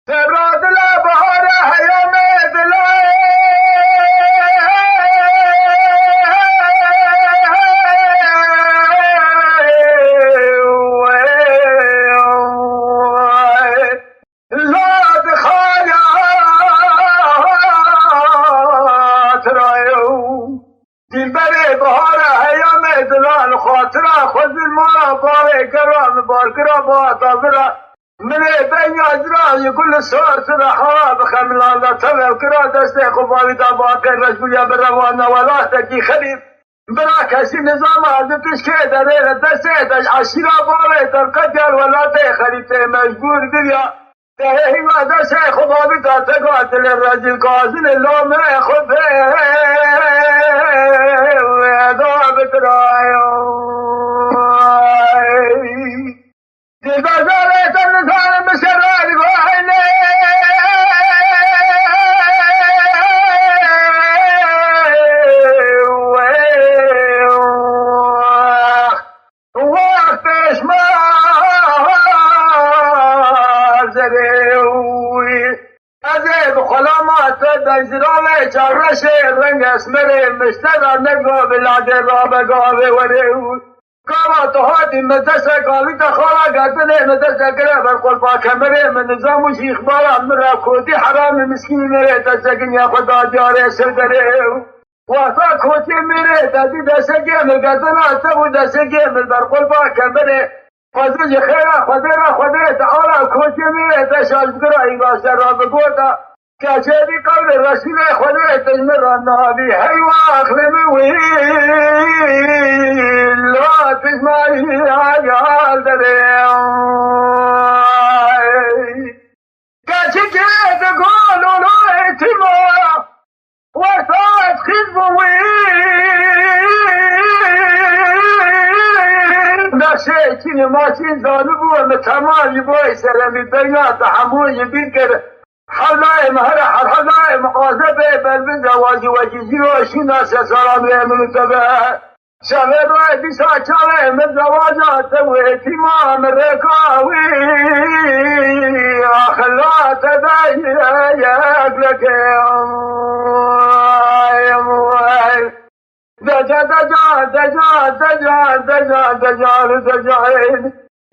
تبرد الأبهار هيام دلائي زاد خالیات رایو دین بری بهار هیام دلال خاطره خود ما باره گرام بارگرا با تابرا من بین اجرای کل سار سرحا بخمل الله تبع کرا دست خوباوی تا باقی رجویا بروان ولا تکی خریب برا کسی نظام عادتش که داره دست عشیرا باره در قدر ولا خریب مجبور دریا هیوا دست خوباوی تا تگا دل رجل کازن لامه خود ویدا بترایو دیگه زاره تنظار مسرار باینه وقتش ما زریوی از بخلامات بنزرال چارش رنگ اسمر مشتر نگاه بلاده را بگاه وریوی کاما تو هادی مدرسه کاوی تا خالا گردنه مدرسه گره برقل با کمره من نظام و شیخ بارا مرا کودی حرام مسکین میره دستگین یا خدا دیاره سردره واسا کودی میره دادی دستگیم گردنه تبو دستگیم برقل با کمره فضل خیره خدا تعالی کودی میره دشاش بگره ایگا سر را بگوتا كاشري قول الرسول خذ تجمر النبي هيوا اخلموي لا تسمعي عيال دري كاشكي تقول لا اتما وساعد خذبوي نشيتين ماشين ظالبو متمالي بوي سلامي بيات حموي بيكر حلایم هر حلایم قاذبه بلبن زواجی وجیزی و شینا سسارم من تبه شبه رای بیسا چاوه من زواجات و اتمام رکاوی اخلات بیک لکم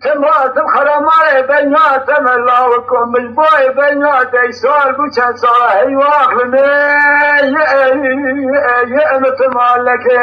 تماتم خرمای بیناتم الله وکم مجبوی بینات ایسال بو چند ساله هیواق لنه یه امتمال لکه